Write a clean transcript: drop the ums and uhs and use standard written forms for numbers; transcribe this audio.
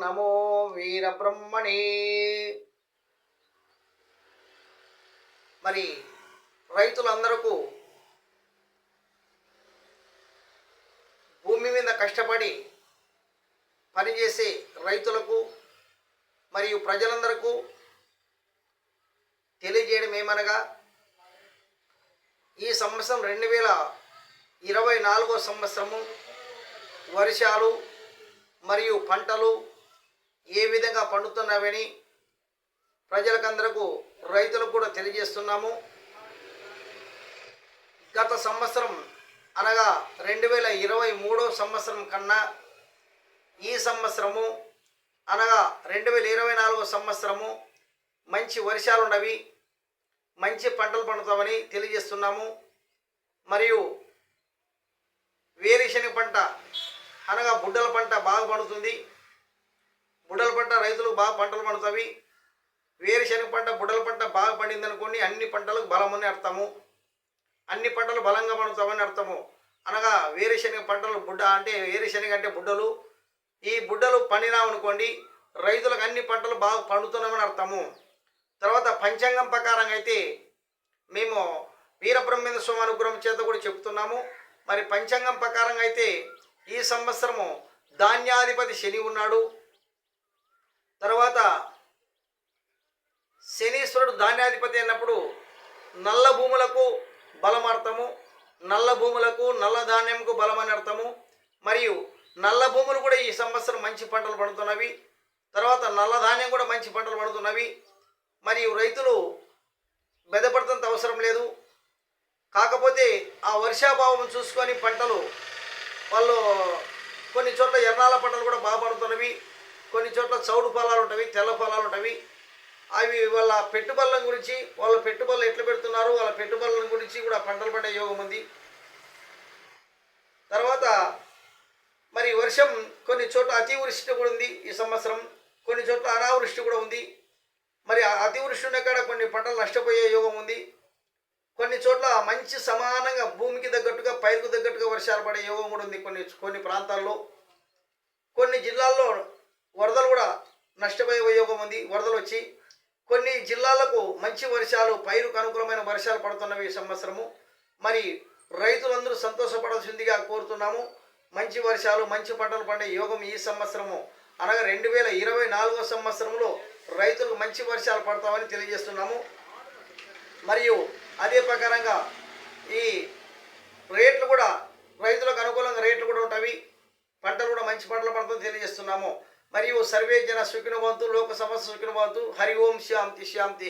నమో వీరబ్రహ్మణే. మరి రైతులందరకు భూమి మీద కష్టపడి పనిచేసే రైతులకు మరియు ప్రజలందరకు తెలియజేయడం ఏమనగా, ఈ సంవత్సరం 2024 సంవత్సరము వర్షాలు మరియు పంటలు ఏ విధంగా పండుతున్నవని ప్రజలకందరకు రైతులకు కూడా తెలియజేస్తున్నాము. గత సంవత్సరం అనగా 2023 సంవత్సరం కన్నా ఈ సంవత్సరము అనగా 2024 సంవత్సరము మంచి వర్షాలు ఉన్నవి, మంచి పంటలు పండుతామని తెలియజేస్తున్నాము. మరియు వేరుశనగ పంట అనగా బుడ్డల పంట బాగా పండుతుంది. బుడ్డల పంట రైతులకు బాగా పంటలు పండుతాయి. వేరుశనగ పంట బుడ్డల పంట బాగా పండిందనుకోండి, అన్ని పంటలకు బలమని అర్థము. అన్ని పంటలు బలంగా పండుతామని అర్థము. అనగా వేరుశనగ పంటలు బుడ్డ అంటే వేరుశనగ అంటే బుడ్డలు. ఈ బుడ్డలు పండినామనుకోండి, రైతులకు అన్ని పంటలు బాగా పండుతున్నామని అర్థము. తర్వాత పంచాంగం ప్రకారంగా అయితే మేము వీరబ్రహ్మేంద్ర స్వామి అనుగ్రహం చేత కూడా చెప్తున్నాము. మరి పంచాంగం ప్రకారంగా అయితే ఈ సంవత్సరము ధాన్యాధిపతి శని ఉన్నాడు. తర్వాత శనీశ్వరుడు ధాన్యాధిపతి అయినప్పుడు నల్ల భూములకు బలం అర్థము, నల్ల భూములకు నల్ల ధాన్యంకు బలం అని అర్థము. మరియు నల్ల భూములు కూడా ఈ సంవత్సరం మంచి పంటలు పండుతున్నవి. తర్వాత నల్ల ధాన్యం కూడా మంచి పంటలు పండుతున్నవి. మరియు రైతులు బెదపడుతున్నంత అవసరం లేదు. కాకపోతే ఆ వర్షాభావం చూసుకొని పంటలు వాళ్ళు కొన్ని చోట్ల ఎర్రాల పంటలు కూడా బాగా పండుతున్నవి. కొన్ని చోట్ల చౌడు పొలాలు ఉంటవి, తెల్ల పొలాలు ఉంటవి. అవి వాళ్ళ పెట్టుబడుల గురించి, వాళ్ళ పెట్టుబడులు ఎట్లా పెడుతున్నారు, వాళ్ళ పెట్టుబడుల గురించి కూడా పంటలు పండే యోగం ఉంది. తర్వాత మరి వర్షం కొన్ని చోట్ల అతివృష్టి కూడా ఉంది ఈ సంవత్సరం, కొన్ని చోట్ల అనావృష్టి కూడా ఉంది. మరి అతివృష్టి ఉన్న కాడ కొన్ని పంటలు నష్టపోయే యోగం ఉంది. కొన్ని చోట్ల మంచి సమానంగా భూమికి తగ్గట్టుగా పైరుకు తగ్గట్టుగా వర్షాలు పడే యోగం కూడా ఉంది కొన్ని ప్రాంతాల్లో. కొన్ని జిల్లాల్లో వరదలు కూడా నష్టపోయే యోగం ఉంది. వరదలు వచ్చి కొన్ని జిల్లాలకు మంచి వర్షాలు, పైరుకు అనుకూలమైన వర్షాలు పడుతున్నవి ఈ సంవత్సరము. మరి రైతులందరూ సంతోషపడాల్సిందిగా కోరుతున్నాము. మంచి వర్షాలు, మంచి పంటలు పండే యోగం ఈ సంవత్సరము అనగా 2024 సంవత్సరంలో రైతులకు మంచి వర్షాలు పడతామని తెలియజేస్తున్నాము. మరియు అదే ప్రకారంగా ఈ రేట్లు కూడా రైతులకు అనుకూలంగా రేట్లు కూడా ఉంటాయి. పంటలు కూడా మంచి పంటలు పడతామని తెలియజేస్తున్నాము. మరియు సర్వే జన సుఖినో భవంతు, లోక సమస్త సుఖినో భవంతు. హరి ఓం శాంతి శాంతి.